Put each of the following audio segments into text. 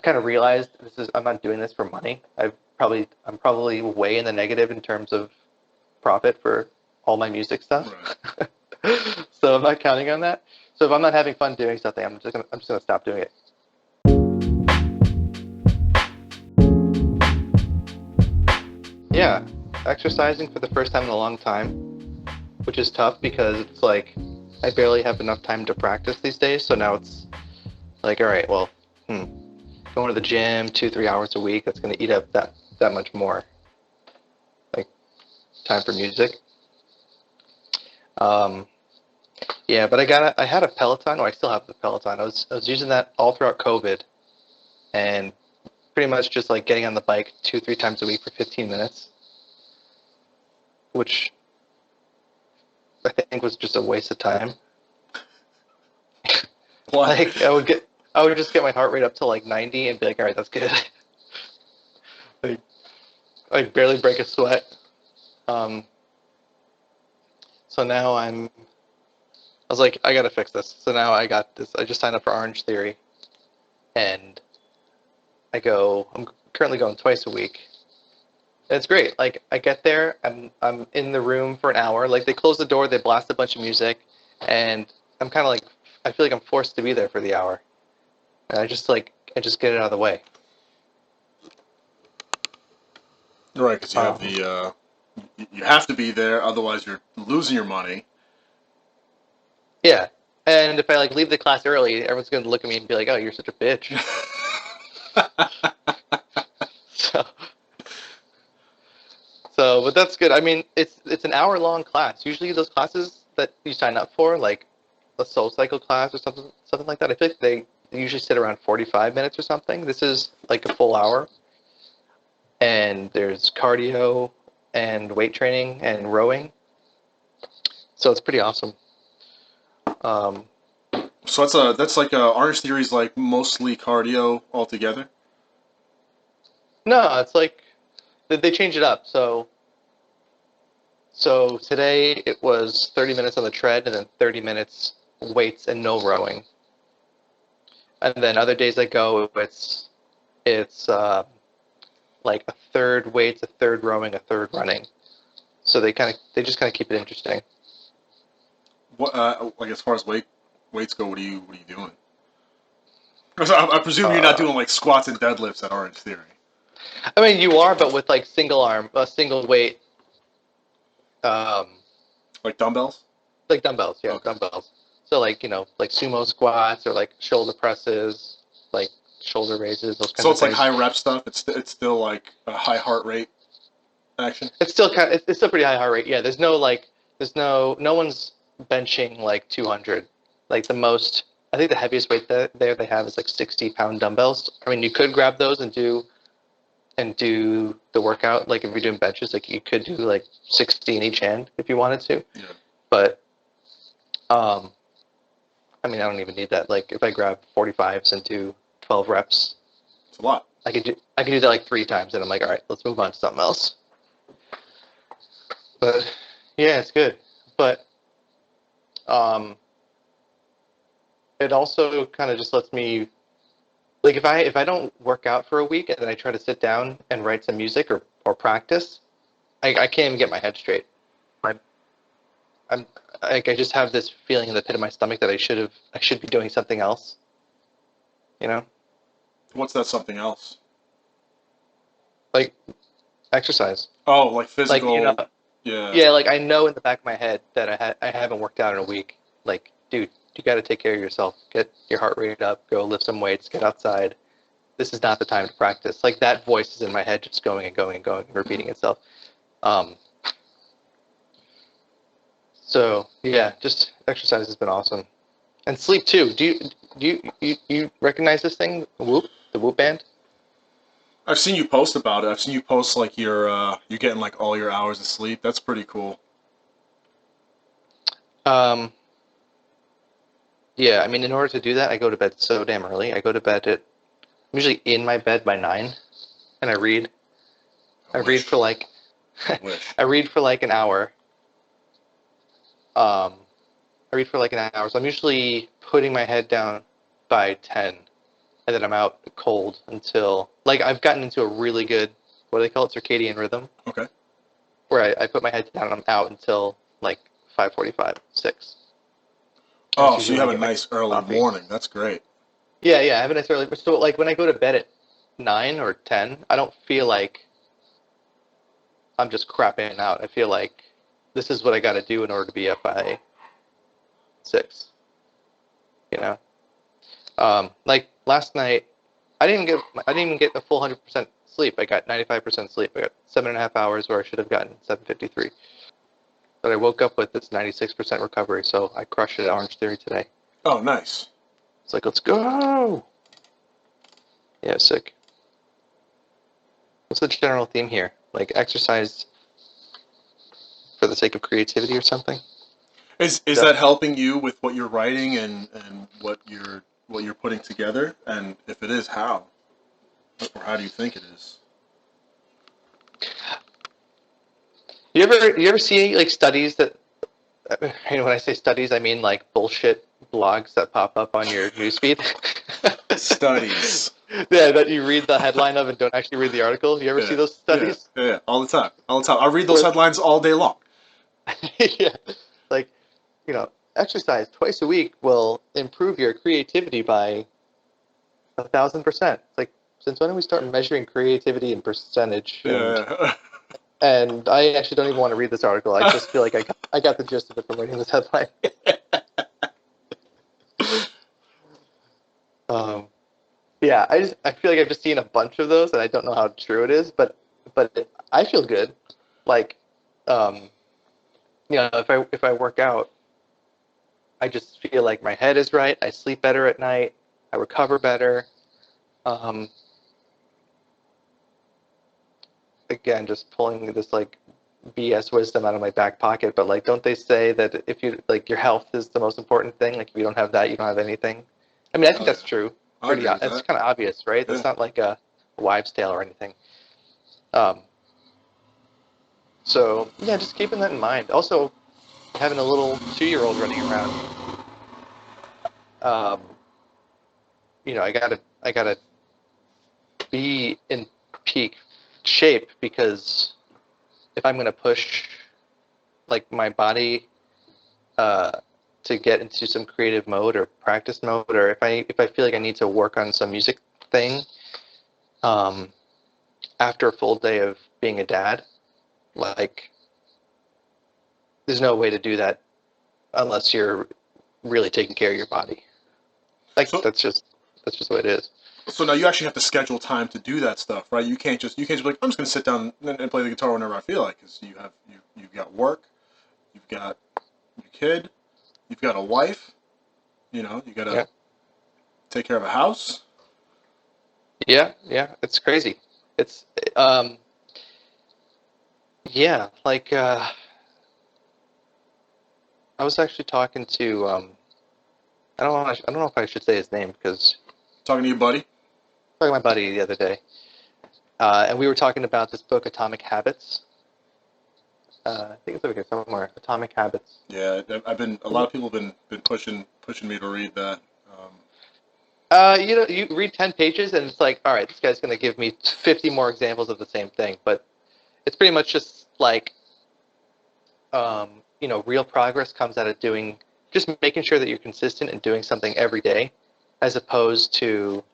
kind of realized I'm not doing this for money. I'm probably way in the negative in terms of profit for all my music stuff. Right. So I'm not counting on that. So if I'm not having fun doing something, I'm just gonna stop doing it. Yeah, exercising for the first time in a long time, which is tough because it's like I barely have enough time to practice these days. So now it's like, all right, well, going to the gym 2-3 hours a week, that's going to eat up that much more, like, time for music. Yeah, but I had a Peloton. I still have the Peloton. I was using that all throughout COVID, and pretty much just like getting on the bike 2-3 times a week for 15 minutes, which I think was just a waste of time. Why? Like I would just get my heart rate up to like 90 and be like, all right, that's good. like, I barely break a sweat. Um, so now I was like, I gotta fix this. So now I got this. I just signed up for Orange Theory, and I'm currently going twice a week. And it's great. Like I get there, I'm in the room for an hour. Like they close the door, they blast a bunch of music, and I'm kind of like, I feel like I'm forced to be there for the hour. And I just get it out of the way. Right, because you have Um, the you have to be there, otherwise you're losing your money. yeah. And if I like leave the class early, everyone's gonna look at me and be like, "Oh, you're such a bitch." So, but that's good. I mean, it's an hour long class. Usually, those classes that you sign up for, like a Soul Cycle class or something like that, I feel like they usually sit around 45 minutes or something. This is like a full hour, and there's cardio and weight training and rowing, so it's pretty awesome. Um, So that's like Orange Theory's like mostly cardio altogether. no, it's like they change it up. So today it was 30 minutes on the tread and then 30 minutes weights and no rowing. And then other days I go, it's like a third weights, a third rowing, a third running. So they just kind of keep it interesting. What like as far as weights go, what are you doing? 'Cause I presume you're not Uh, doing like squats and deadlifts at Orange Theory. I mean, you are, but with like single weight, um, Like dumbbells? like dumbbells, yeah, Okay. dumbbells. So like like sumo squats or like shoulder presses, like shoulder raises, those kinds So of it's like things. high rep stuff. It's still like a high heart rate action. It's still pretty high heart rate. Yeah, there's no one's benching like 200. Like the most, I think the heaviest weight there they have is like 60-pound dumbbells. I mean, you could grab those and do the workout. Like if you're doing benches, like you could do like 60 in each hand if you wanted to. Yeah. But um, I mean, I don't even need that. Like if I grab 45s and do 12 reps, It's a lot. I could do that like 3 times, and I'm like, all right, let's move on to something else. But yeah, it's good. But um, it also kind of just lets me, like if I don't work out for a week and then I try to sit down and write some music or practice, I can't even get my head straight. I'm I'm like I just have this feeling in the pit of my stomach that I should be doing something else. You know, What's that something else? like exercise. Oh, like Like physical. Yeah. yeah, like I know in the back of my head that I haven't worked out in a week. Like, dude, you got to take care of yourself. Get your heart rate up. Go lift some weights. Get outside. This is not the time to practice. Like that voice is in my head, just going and going and going and repeating itself. Um, so yeah, just exercise has been awesome, and sleep too. You recognize this thing? Whoop, the Whoop band. I've seen you post about it. I've seen you post like you're getting like all your hours of sleep. That's pretty cool. Um, yeah, I mean, in order to do that, I go to bed so damn early. I go to bed at I'm usually in my bed by 9, and I read. I I read wish. for like I wish. I read for like an hour. Um, I read for like an hour. So I'm usually putting my head down by 10, and then I'm out cold until, like, I've gotten into a really good, what do they call it, circadian rhythm, Okay. where I put my head down and I'm out until like 5:45, 6. And that's Oh, so usually you when I have a get my nice early coffee. morning. That's great. Yeah, I have a nice early. So like when I go to bed at 9 or 10, I don't feel like I'm just crapping out. I feel like this is what I got to do in order to be up by 6. You know, like last night, I didn't even get a full 100% sleep. I got 95% sleep. I got 7.5 hours where I should have gotten 7:53. But I woke up with this 96% recovery, so I crushed it at Orange Theory today. Oh, nice. It's like, let's go. Yeah, sick. What's the general theme here? Like exercise for the sake of creativity or something? Is that helping you with what you're writing and what you're putting together? And if it is, how? Or how do you think it is? You ever see like studies that, when I say studies, I mean like bullshit blogs that pop up on your newsfeed? Studies. Yeah, that you read the headline of and don't actually read the article. You ever see Yeah, those yeah, studies? yeah. All the time. All the time. I read those Where, headlines all day long. yeah, like, exercise twice a week will improve your creativity by 1,000%. It's like, since when do we start measuring creativity in percentage? Yeah. And I actually don't even want to read this article. I just feel like I got the gist of it from reading this headline. Um, yeah, I feel like I've just seen a bunch of those, and I don't know how true it is, but I feel good. Like, um, if I work out, I just feel like my head is right. I sleep better at night. I recover better. Um, Again, just pulling this like BS wisdom out of my back pocket, but like, don't they say that if you like your health is the most important thing? Like, if you don't have that, you don't have anything. I mean, I think Oh yeah, that's true. I agree with That's that. kind of obvious, right? Yeah. That's not like a wives' tale or anything. Um, so yeah, just keeping that in mind. Also, having a little 2-year-old running around. Um, I gotta be in peak shape, because if I'm gonna push like my body uh, to get into some creative mode or practice mode, or if I feel like I need to work on some music thing, um, after a full day of being a dad, like, there's no way to do that unless you're really taking care of your body. Like, So that's just what it is. so now you actually have to schedule time to do that stuff, right? You can't just be like, I'm just gonna sit down and play the guitar whenever I feel like, because you've got work, you've got your kid, you've got a wife, you gotta Yeah, take care of a house. yeah, it's crazy. It's um, yeah, like, I was actually talking to, I don't know if I should say his name, because Talking to your buddy. I was talking to my buddy the other day, and we were talking about this book, Atomic Habits. I think it's over here somewhere. Atomic Habits. Yeah, a lot of people have been pushing me to read that. You read 10 pages and it's like, all right, this guy's going to give me 50 more examples of the same thing. But it's pretty much just like, real progress comes out of just making sure that you're consistent and doing something every day, as opposed to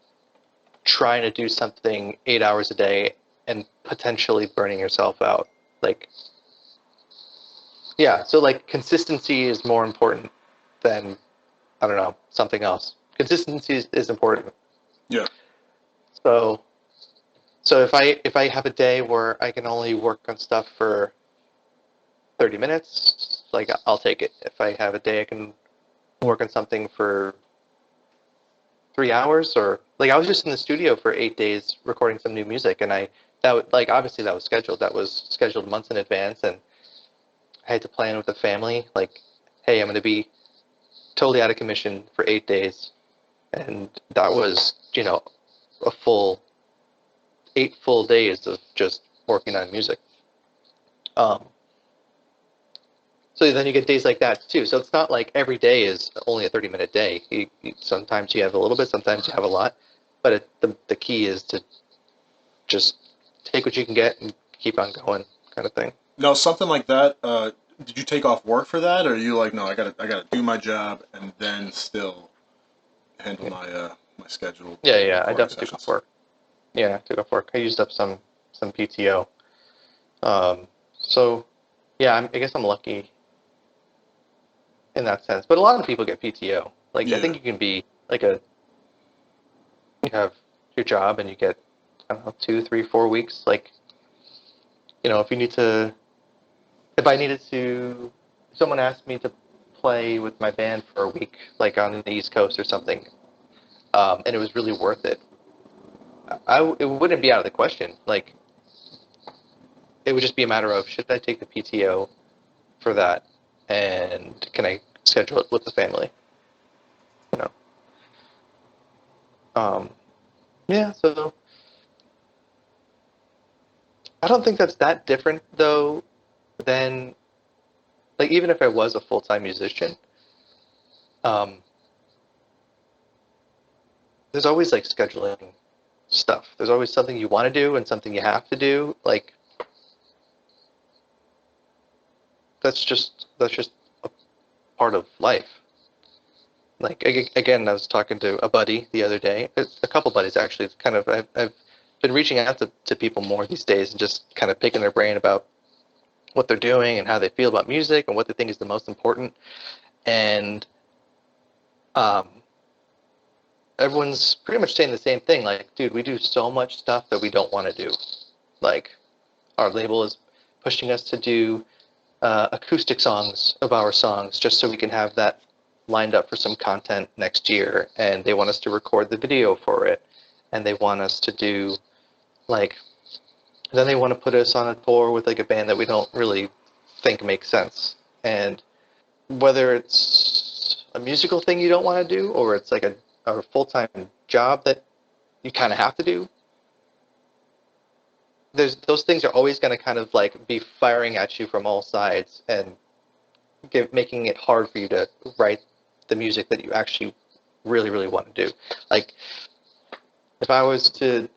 trying to do something 8 hours a day and potentially burning yourself out. Like, yeah, so like consistency is more important than, I don't know, something else. Consistency is important. Yeah. So if I have a day where I can only work on stuff for 30 minutes, like, I'll take it. If I have a day I can work on something for 3 hours, or like, I was just in the studio for 8 days recording some new music, and like, obviously that was scheduled. That was scheduled months in advance, and I had to plan with the family, like, hey, I'm going to be totally out of commission for 8 days, and that was, a full 8 full days of just working on music. Um, so then you get days like that too. So it's not like every day is only a 30-minute day. Sometimes you have a little bit, sometimes you have a lot. But the key is to just take what you can get and keep on going, kind of thing. Now, something like that. Did you take off work for that, or are you like, no, I gotta do my job and then still handle my scheduled Yeah. I recording definitely took off sessions? work. Yeah, I took off work. I used up some PTO. So yeah, I guess I'm lucky in that sense. But a lot of people get PTO. Like I Yeah. think you can be like you have your job and you get, I don't know, 2, 3, 4 weeks. Like, if I needed to, someone asked me to play with my band for a week, like on the East Coast or something, and it was really worth it. It wouldn't be out of the question. Like, it would just be a matter of, should I take the PTO for that, and can I schedule it with the family? You know. Um, yeah. So I don't think that's that different though than, like, even if I was a full-time musician, um, there's always like scheduling stuff. There's always something you want to do and something you have to do. Like, that's just a part of life. Like, again, I was talking to a buddy the other day. It's a couple buddies actually. It's kind of I've been reaching out to people more these days and just kind of picking their brain about what they're doing and how they feel about music and what they think is the most important. And um, everyone's pretty much saying the same thing. Like, dude, we do so much stuff that we don't want to do. Like, our label is pushing us to do acoustic songs of our songs just so we can have that lined up for some content next year. And they want us to record the video for it. And they want us to do, like, then they want to put us on a tour with like a band that we don't really think makes sense. And whether it's a musical thing you don't want to do or it's like a full-time job that you kind of have to do, those things are always going to kind of like be firing at you from all sides and making it hard for you to write the music that you actually really, really want to do. Like, if I was to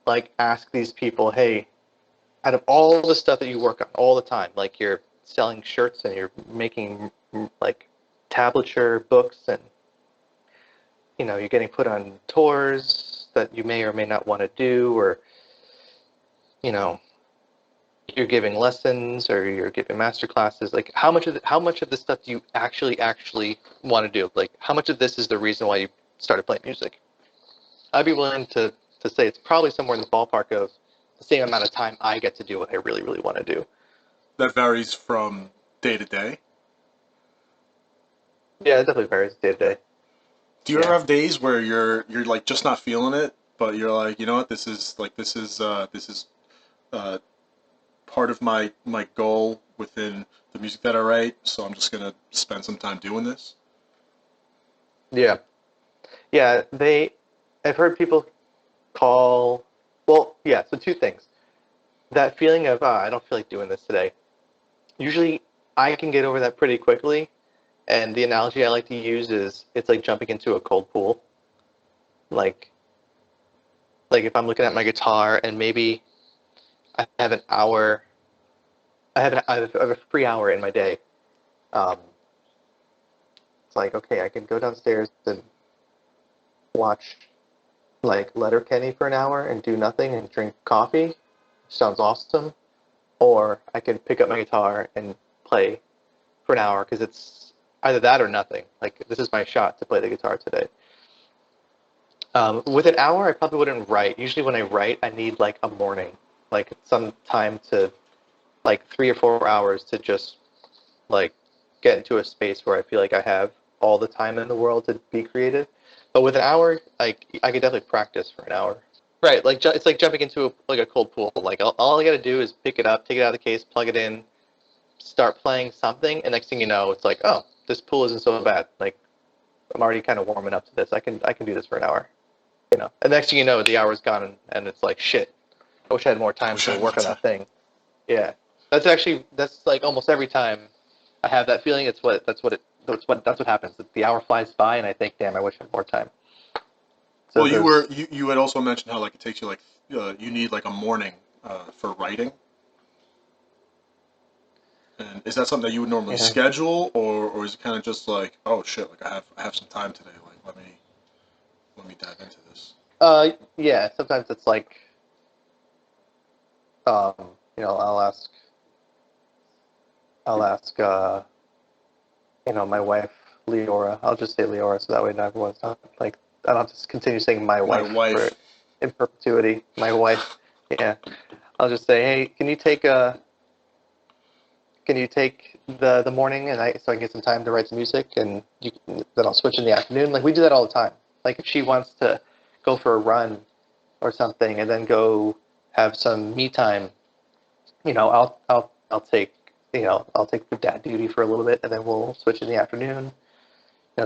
like ask these people, hey, out of all the stuff that you work on all the time, like you're selling shirts and you're making like tablature books and you're getting put on tours that you may or may not want to do, or you know you're giving lessons or you're giving master classes, like how much of this stuff do you actually want to do? Like, how much of this is the reason why you started playing music? I'd be willing to say it's probably somewhere in the ballpark of the same amount of time I get to do what I really, really want to do. That varies from day to day. Yeah, it definitely varies day to day. Do you ever Yeah. have days where you're like just not feeling it, but you're like, you know what, this is uh, part of my goal within the music that I write, so I'm just gonna spend some time doing this. Yeah. Yeah, I've heard people call, well, yeah, so two things. That feeling of, I don't feel like doing this today. Usually I can get over that pretty quickly. And the analogy I like to use is it's like jumping into a cold pool. Like, like if I'm looking at my guitar and maybe I have an hour, I have a free hour in my day. Um, it's like, okay, I can go downstairs and watch like Letterkenny for an hour and do nothing and drink coffee. Sounds awesome. Or I can pick up my guitar and play for an hour because it's either that or nothing. Like, this is my shot to play the guitar today. With an hour, I probably wouldn't write. Usually, when I write, I need like a morning, like some time to, like 3 or 4 hours to just like get into a space where I feel like I have all the time in the world to be creative. But with an hour, like I could definitely practice for an hour. Right, like it's like jumping into like a cold pool. Like all I got to do is pick it up, take it out of the case, plug it in, start playing something, and next thing you know, it's like, oh, this pool isn't so bad. Like, I'm already kind of warming up to this. I can do this for an hour. And next thing you know, the hour's gone, and it's like, shit. I wish I had more I time wish I to had more work on time. that thing. Yeah, that's like almost every time I have that feeling. That's what happens. The hour flies by, and I think, damn, I wish I had more time. So Well, there's you had also mentioned how like it takes you like you need like a morning for writing. And is that something that you would normally yeah. schedule, or is it kind of just like, oh shit, like I have some time today, like let me dive into this. Yeah, sometimes it's like, um, you know, I'll ask, my wife, Leora. I'll just say Leora, so that way not everyone's not like, I don't have to continue saying my My wife for wife. in perpetuity. My wife. Yeah. I'll just say, hey, can you take the morning and so I can get some time to write some music, and then I'll switch in the afternoon. Like we do that all the time. Like if she wants to go for a run or something and then go have some me time, I'll take I'll take the dad duty for a little bit, and then we'll switch in the afternoon,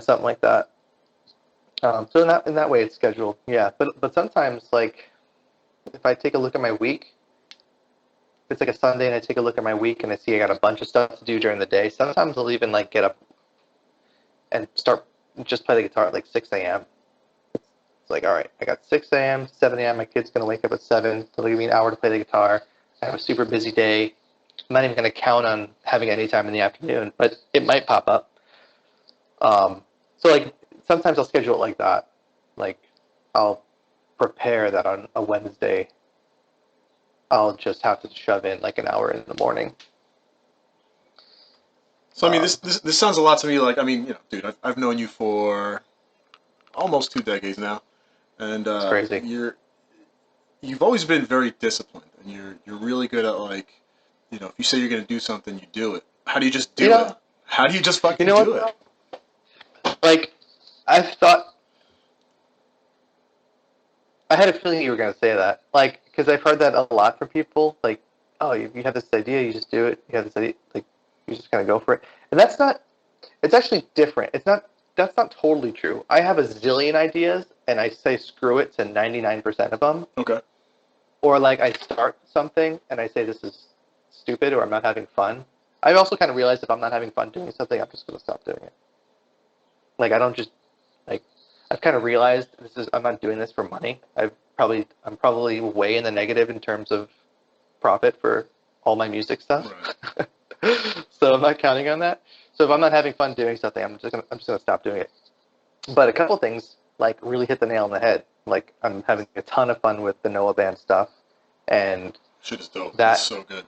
something like that. So in that way, it's scheduled. Yeah, but sometimes like if I take a look at my week, if it's like a Sunday and I take a look at my week and I see I got a bunch of stuff to do during the day, sometimes I'll even like get up and start just play the guitar at like 6 a.m. It's like, all right, I got 6 a.m., 7 a.m. My kid's gonna wake up at 7. It'll give me an hour to play the guitar. I have a super busy day. I'm not even gonna count on having any time in the afternoon, but it might pop up. So like sometimes I'll schedule it like that. Like I'll prepare that on a Wednesday. I'll just have to shove in like an hour in the morning. So I mean, this sounds a lot to me like, I mean, dude, I've known you for almost 2 decades now, and It's crazy. you've always been very disciplined, and you're really good at like, if you say you're gonna do something, you do it. How do you just You do it? know, How do you just you fucking know do what it? though? Like I've thought I had a feeling you were going to say that. Like, because I've heard that a lot from people. Like, oh, you have this idea, you just do it. You have this idea, like, you just kind of go for it. And that's not. It's actually different. It's not. That's not totally true. I have a zillion ideas, and I say screw it to 99% of them. Okay. Or like I start something and I say this is stupid or I'm not having fun. I've also kind of realized if I'm not having fun doing something, I'm just going to stop doing it. Like I don't just like I've kind of realized I'm not doing this for money. I'm probably way in the negative in terms of profit for all my music stuff. Right. So I'm not counting on that. So if I'm not having fun doing something, I'm just gonna stop doing it. But a couple things like really hit the nail on the head. Like I'm having a ton of fun with the Noah band stuff, and Shit is dope. It's that so good.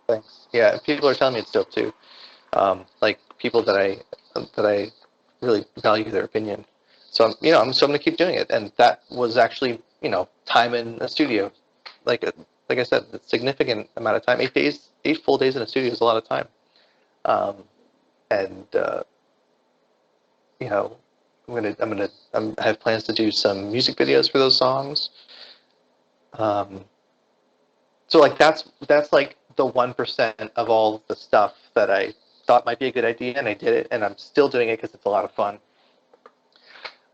thanks. Yeah, people are telling me it's dope too. Like people that I really value their opinion. So I'm gonna keep doing it, and that was actually time in a studio, like like I said, a significant amount of time. 8 days, 8 full days in a studio is a lot of time. Um, and you know, I have plans to do some music videos for those songs. Um, so like that's like the 1% of all the stuff that I thought might be a good idea, and I did it, and I'm still doing it because it's a lot of fun.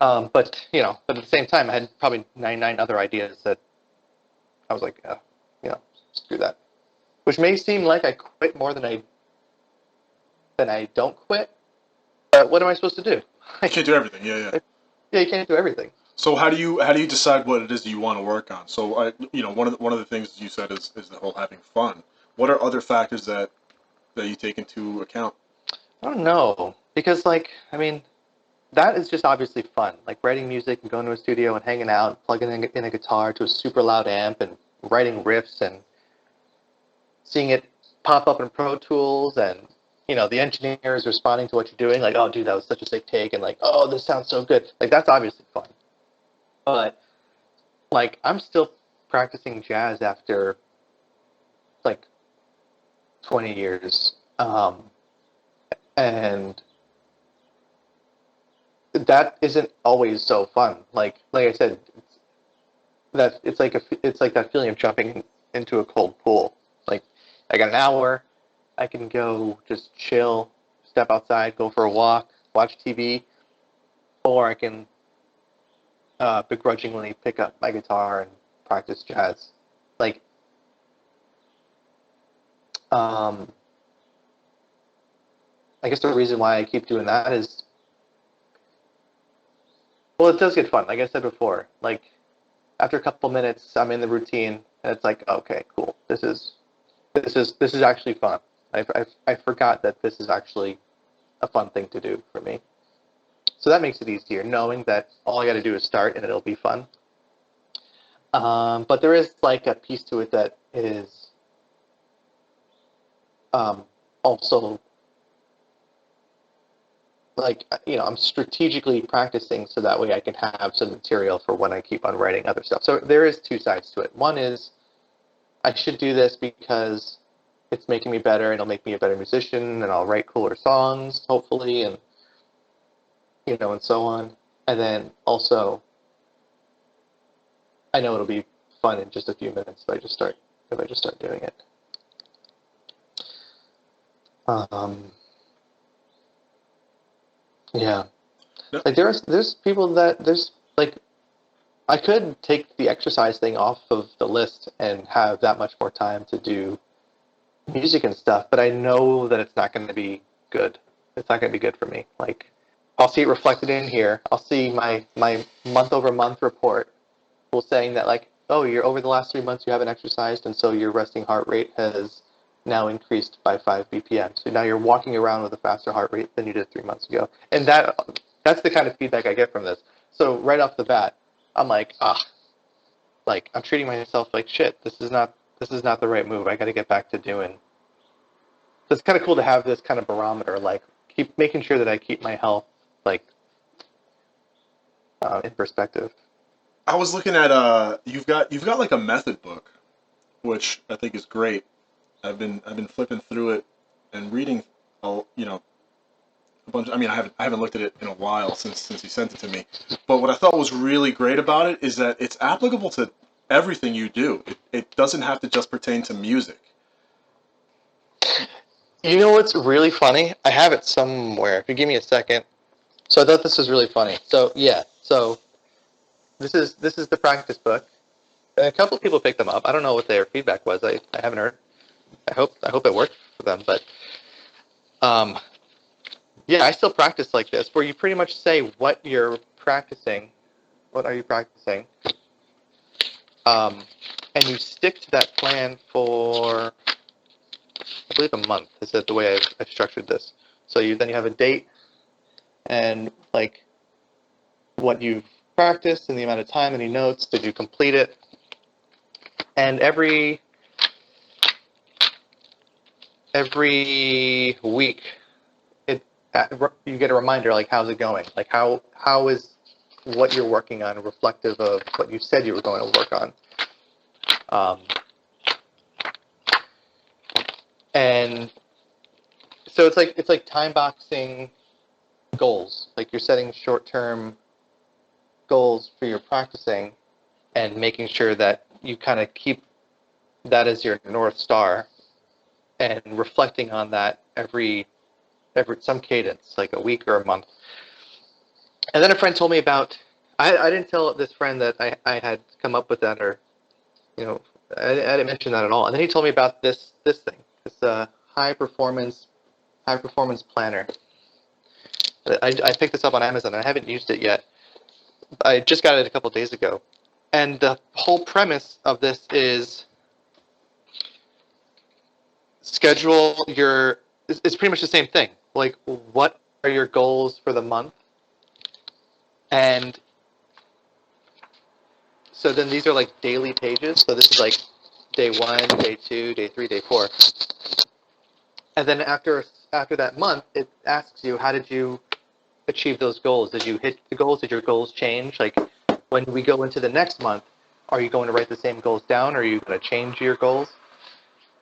But at the same time, I had probably 99 other ideas that I was like, screw that. Which may seem like I quit more than I don't quit. But what am I supposed to do? You can't do everything. Yeah, yeah. Yeah, you can't do everything. So how do you decide what it is that you want to work on? So one of the things you said is the whole having fun. What are other factors that you take into account? I don't know because that is just obviously fun. Like writing music and going to a studio and hanging out, plugging in a guitar to a super loud amp and writing riffs and seeing it pop up in Pro Tools and the engineers responding to what you're doing, like, oh dude, that was such a sick take, and like, oh, this sounds so good. Like that's obviously fun. But like I'm still practicing jazz after like 20 years. And that isn't always so fun. Like I said, it's like that feeling of jumping into a cold pool. Like I got an hour, I can go just chill, step outside, go for a walk, watch TV, or I can begrudgingly pick up my guitar and practice jazz. Like, um, I guess the reason why I keep doing that is Well, it does get fun. Like I said before, like after a couple minutes, I'm in the routine, and it's like, okay, cool. This is actually fun. I forgot that this is actually a fun thing to do for me. So that makes it easier, knowing that all I got to do is start and it'll be fun. But there is like a piece to it that is also like, I'm strategically practicing so that way I can have some material for when I keep on writing other stuff. So there is two sides to it. One is I should do this because it's making me better and it'll make me a better musician and I'll write cooler songs, hopefully, and and so on. And then also I know it'll be fun in just a few minutes if I just start doing it. Yeah. Yep. Like there's people that there's like I could take the exercise thing off of the list and have that much more time to do music and stuff, but I know that it's not going to be good. It's not going to be good for me. Like I'll see it reflected in here. I'll see my month over month report will saying that like, oh, you're over the last 3 months you haven't exercised, and so your resting heart rate has now increased by 5 BPM. So now you're walking around with a faster heart rate than you did 3 months ago, and that's the kind of feedback I get from this. So right off the bat, I'm like, like I'm treating myself like shit. This is not the right move. I got to get back to doing. So it's kind of cool to have this kind of barometer, like keep making sure that I keep my health like in perspective. I was looking at you've got like a method book, which I think is great. I've been flipping through it and reading, a bunch. I mean, I haven't looked at it in a while since you sent it to me. But what I thought was really great about it is that it's applicable to everything you do. It doesn't have to just pertain to music. You know what's really funny? I have it somewhere. If you give me a second. So I thought this was really funny. So yeah, so this is the practice book. And a couple of people picked them up. I don't know what their feedback was. I haven't heard. I hope it worked for them. But um, yeah, I still practice like this, where you pretty much say what you're practicing. What are you practicing? Um, and you stick to that plan for, I believe, a month. Is that the way I've structured this? So then you have a date and like what you've practiced and the amount of time, any notes, did you complete it? And every week, it you get a reminder like how's it going? Like how is what you're working on reflective of what you said you were going to work on? Um, and so it's like time boxing goals. Like you're setting short-term goals for your practicing and making sure that you kind of keep that as your North Star and reflecting on that every some cadence, like a week or a month. And then a friend told me about. I didn't tell this friend that I had come up with that, or you know, I didn't mention that at all. And then he told me about this thing, this high performance planner. I picked this up on Amazon. And I haven't used it yet. I just got it a couple days ago. And the whole premise of this is schedule your. It's pretty much the same thing. Like, what are your goals for the month? And so then these are like daily pages. So this is like day 1, day 2, day 3, day 4. And then after that month, it asks you, how did you achieve those goals? Did you hit the goals? Did your goals change? Like when we go into the next month, are you going to write the same goals down? Or are you going to change your goals?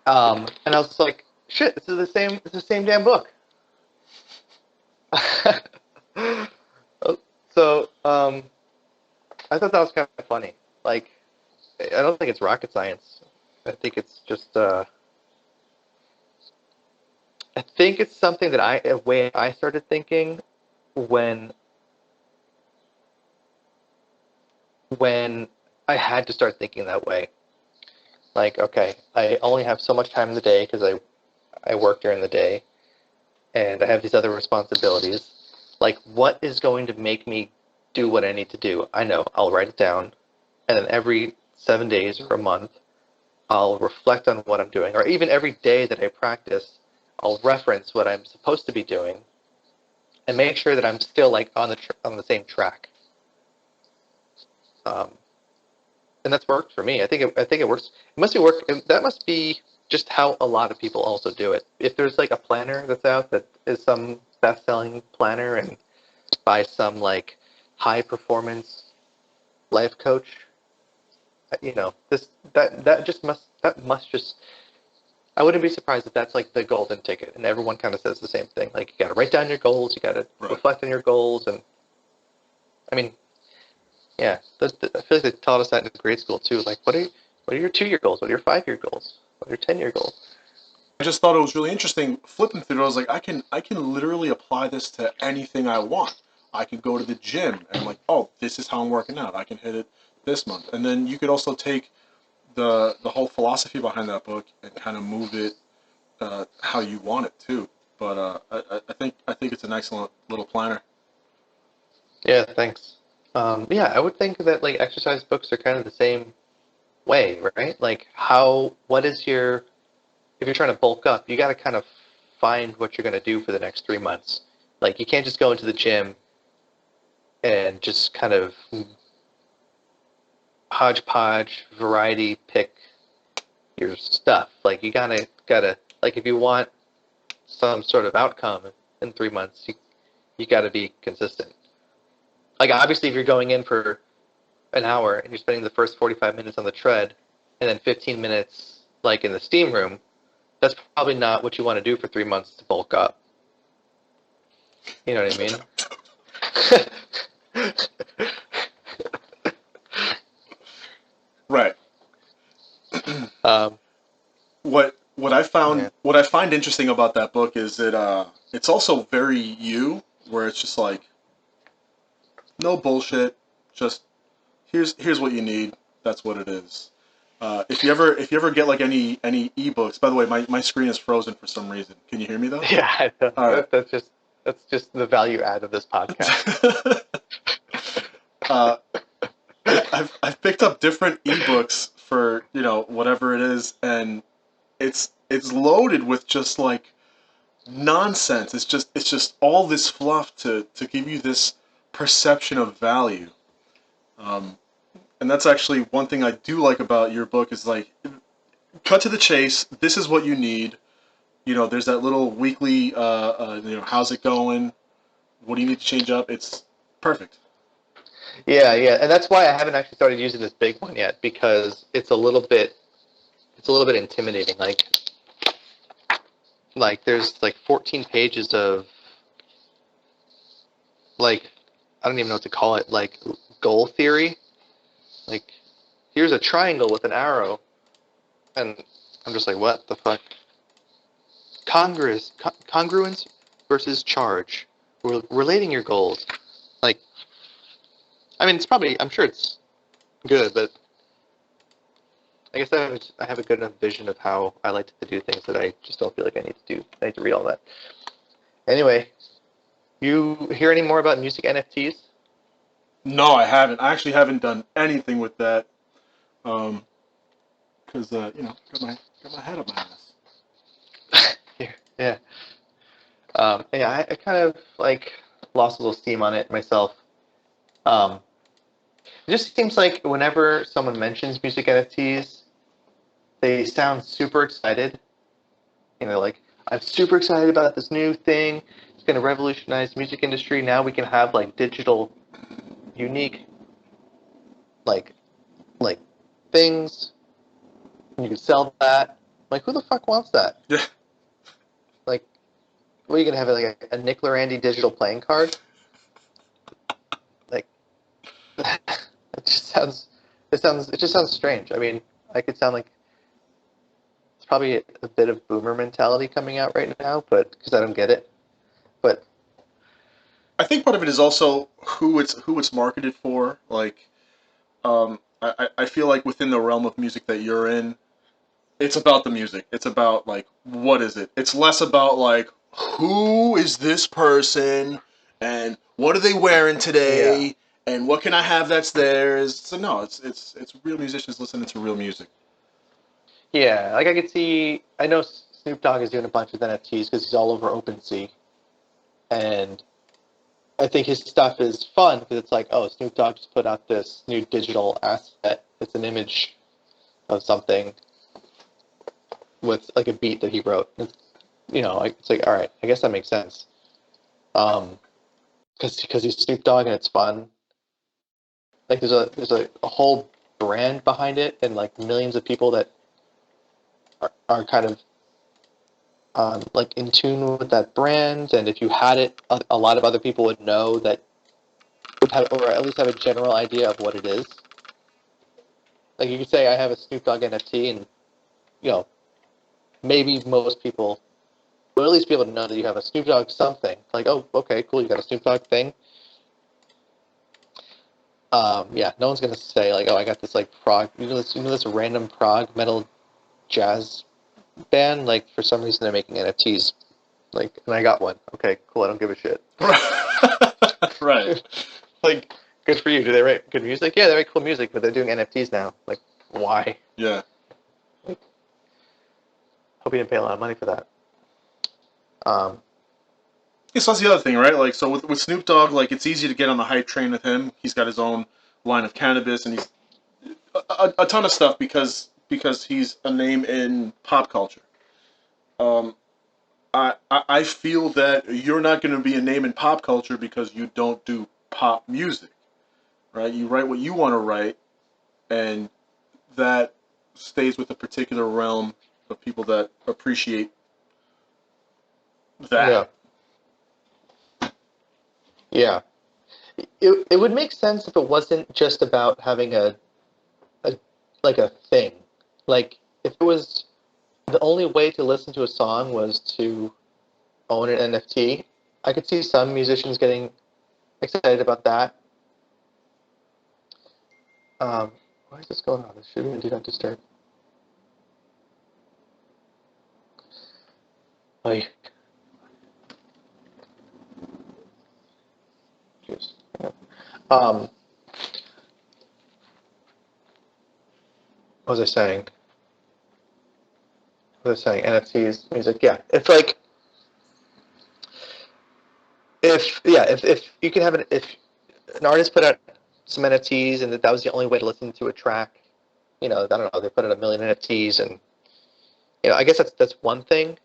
And I was like, shit, this is the same. It's the same damn book. So I thought that was kind of funny. Like, I don't think it's rocket science. I think it's just. I think it's something that a way I started thinking when when I had to start thinking that way. Like, okay, I only have so much time in the day because I work during the day, and I have these other responsibilities. Like, what is going to make me do what I need to do. I know I'll write it down, and then every 7 days or a month, I'll reflect on what I'm doing, or even every day that I practice, I'll reference what I'm supposed to be doing, and make sure that I'm still like on the same track. Um, and that's worked for me. I think it works. It must be work. That must be just how a lot of people also do it. If there's like a planner that's out that is some best-selling planner and by some like high performance life coach, this that must just. I wouldn't be surprised if that's like the golden ticket, and everyone kind of says the same thing. Like you got to write down your goals, you got to Right. reflect on your goals, and I mean, yeah, I feel like they taught us that in grade school too. Like, what are your 2-year goals? What are your 5-year goals? What are your 10-year goals? I just thought it was really interesting flipping through it. I was like, I can literally apply this to anything I want. I can go to the gym and I'm like, oh, this is how I'm working out. I can hit it this month. And then you could also take the whole philosophy behind that book and kind of move it how you want it too. But I think it's an excellent little planner. Yeah, thanks. Yeah, I would think that like exercise books are kind of the same way, right? Like what is if you're trying to bulk up, you got to kind of find what you're going to do for the next 3 months. Like you can't just go into the gym and just kind of hodgepodge variety pick your stuff. Like you gotta like if you want some sort of outcome in 3 months, you gotta be consistent. Like obviously, if you're going in for an hour and you're spending the first 45 minutes on the tread, and then 15 minutes like in the steam room, that's probably not what you want to do for 3 months to bulk up. You know what I mean? Right. um, What I found yeah. what I find interesting about that book is that it's also very you, where it's just like no bullshit, just here's what you need. That's what it is. If you ever get like any ebooks, by the way, my screen is frozen for some reason. Can you hear me though? Yeah, I know. All right. That's just the value add of this podcast. uh, I've picked up different ebooks for whatever it is, and it's loaded with just like nonsense. It's just all this fluff to give you this perception of value. Um, and that's actually one thing I do like about your book is like cut to the chase. This is what you need. There's that little weekly. How's it going? What do you need to change up? It's perfect. Yeah, yeah, and that's why I haven't actually started using this big one yet because it's a little bit intimidating. Like there's like 14 pages of like I don't even know what to call it, like goal theory. Like here's a triangle with an arrow, and I'm just like, what the fuck? Congruence versus charge. Relating your goals. Like, I mean, I'm sure it's good, but I guess I have a good enough vision of how I like to do things that I just don't feel like I need to do. I need to read all that. Anyway, you hear any more about music NFTs? No, I haven't. I actually haven't done anything with that. Because got my head up my ass. Yeah. Yeah, I kind of like lost a little steam on it myself. Um, it just seems like whenever someone mentions music NFTs, they sound super excited. Like I'm super excited about this new thing. It's going to revolutionize the music industry. Now we can have like digital, unique, like like things. And you can sell that. Like who the fuck wants that? Yeah. Like, what are you gonna have like a Nick Llerandi digital playing card? Like, it just sounds strange. I mean, I could sound like it's probably a bit of boomer mentality coming out right now, but because I don't get it. But I think part of it is also who it's marketed for. Like, I feel like within the realm of music that you're in, it's about the music. It's about like what is it? It's less about like who is this person and what are they wearing yeah, today And what can I have that's theirs? So no, it's real musicians listening to real music. Yeah, like I could see. I know Snoop Dogg is doing a bunch with NFTs because he's all over OpenSea, and I think his stuff is fun because it's like, oh, Snoop Dogg just put out this new digital asset. It's an image of something with like a beat that he wrote. It's like, all right, I guess that makes sense. Because he's Snoop Dogg and it's fun. Like there's a whole brand behind it and like millions of people that are kind of like in tune with that brand. And if you had it, a lot of other people would know that would have, or at least have a general idea of what it is. Like you could say, I have a Snoop Dogg NFT, and you know maybe most people will at least be able to know that you have a Snoop Dogg something. Like, oh, okay, cool, you got a Snoop Dogg thing. Yeah, no one's gonna say like, oh, I got this like prog, this random prog metal jazz band. Like for some reason they're making NFTs. Like, and I got one. Okay, cool. I don't give a shit. Right. Like, good for you. Do they write good music? Yeah, they write cool music, but they're doing NFTs now. Like, why? Yeah. Like, hope you didn't pay a lot of money for that. Um, Yeah, so that's the other thing, right? Like, so with Snoop Dogg, like, it's easy to get on the hype train with him. He's got his own line of cannabis, and he's a ton of stuff because he's a name in pop culture. Um, I feel that you're not going to be a name in pop culture because you don't do pop music, right? You write what you want to write, and that stays with a particular realm of people that appreciate yeah, that. yeah. It would make sense if it wasn't just about having a like a thing. Like if it was the only way to listen to a song was to own an NFT, I could see some musicians getting excited about that. Why is this going on? This should be do not disturb. Like, jeez. Yeah. Um, what was I saying? What was I saying? NFTs, music. Yeah, it's like if you can have if an artist put out some NFTs and that was the only way to listen to a track, I don't know, they put out a million NFTs and I guess that's one thing.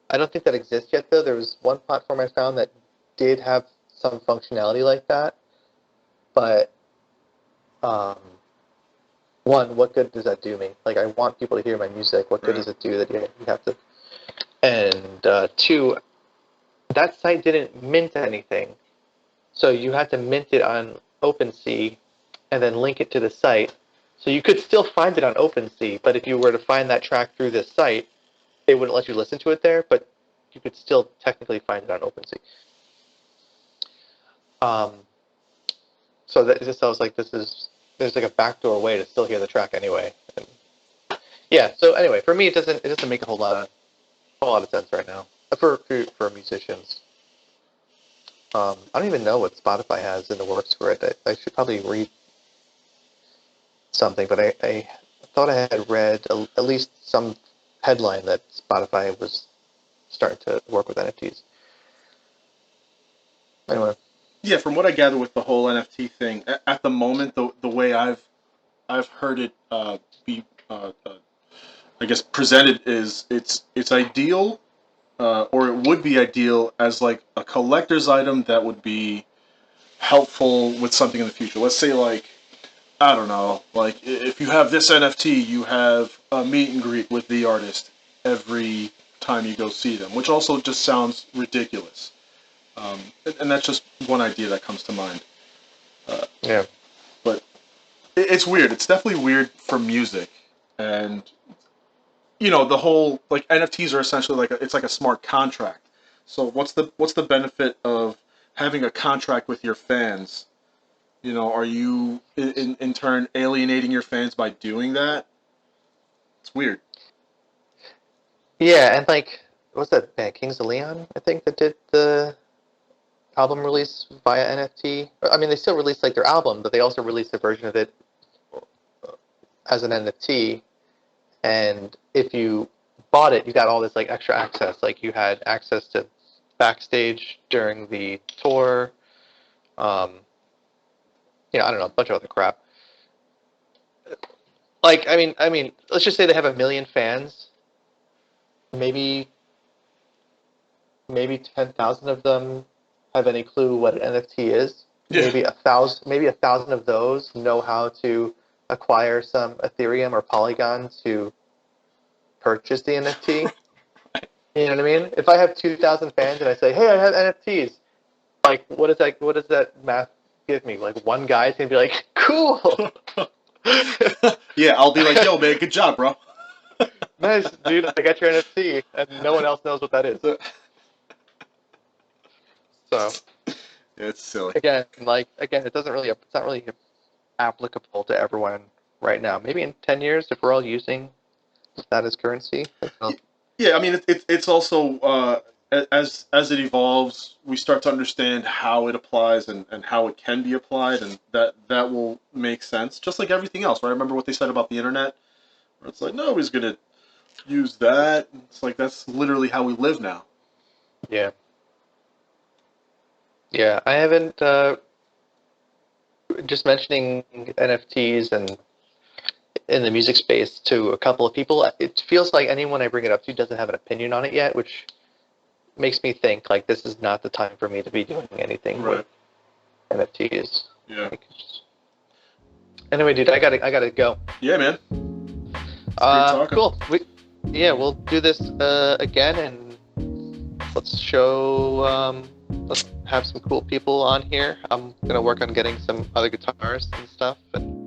I don't think that exists yet though. There was one platform I found that did have some functionality like that, but um, one, what good does that do me? Like, I want people to hear my music. What good Right. does it do that you have to? And two, that site didn't mint anything, so you had to mint it on OpenSea and then link it to the site. So you could still find it on OpenSea, but if you were to find that track through this site, they wouldn't let you listen to it there, but you could still technically find it on OpenSea. Um, so that just I was like, there's like a backdoor way to still hear the track anyway. And yeah. So anyway, for me, it doesn't make a whole lot of sense right now for musicians. I don't even know what Spotify has in the works for it. I should probably read something, but I thought I had read at least some headline that Spotify was starting to work with NFTs. Anyway, Yeah, from what I gather with the whole NFT thing, at the moment, the way I've heard it be, I guess, presented is it's ideal, or it would be ideal as like a collector's item that would be helpful with something in the future. Let's say like I don't know, like if you have this NFT, you have a meet and greet with the artist every time you go see them, which also just sounds ridiculous. And that's just one idea that comes to mind. yeah, But it's weird. It's definitely weird for music, and the whole like NFTs are essentially it's like a smart contract. So what's the benefit of having a contract with your fans? Are you in turn alienating your fans by doing that? It's weird. yeah, and like what's that band, Kings of Leon? I think that did the album release via NFT. I mean, they still release like their album, but they also released a version of it as an NFT. And if you bought it, you got all this like extra access. Like you had access to backstage during the tour. I don't know, a bunch of other crap. Like, I mean, let's just say they have 1 million fans. Maybe 10,000 of them have any clue what an NFT is. Yeah. Maybe 1,000 of those know how to acquire some Ethereum or Polygon to purchase the NFT. You know what I mean? If I have 2,000 fans and I say, "Hey, I have NFTs," like, what is that? What does that math give me? Like, one guy's gonna be like, "Cool." Yeah, I'll be like, "Yo, man, good job, bro." Nice, dude. I got your NFT, and no one else knows what that is. So It's silly. again, it's not really applicable to everyone right now. Maybe in 10 years, if we're all using that as currency. Yeah, I mean, it's also as it evolves, we start to understand how it applies and how it can be applied, and that will make sense. Just like everything else, right? Remember what they said about the internet? Where it's like nobody's gonna use that. It's like that's literally how we live now. Yeah. Yeah, I haven't, just mentioning NFTs and in the music space to a couple of people, it feels like anyone I bring it up to doesn't have an opinion on it yet, which makes me think like this is not the time for me to be doing anything Right. with NFTs. Yeah. Anyway, dude, I gotta go. Yeah, man. It's great talking. Cool. We'll do this again, and let's have some cool people on here. I'm gonna work on getting some other guitarists and stuff, and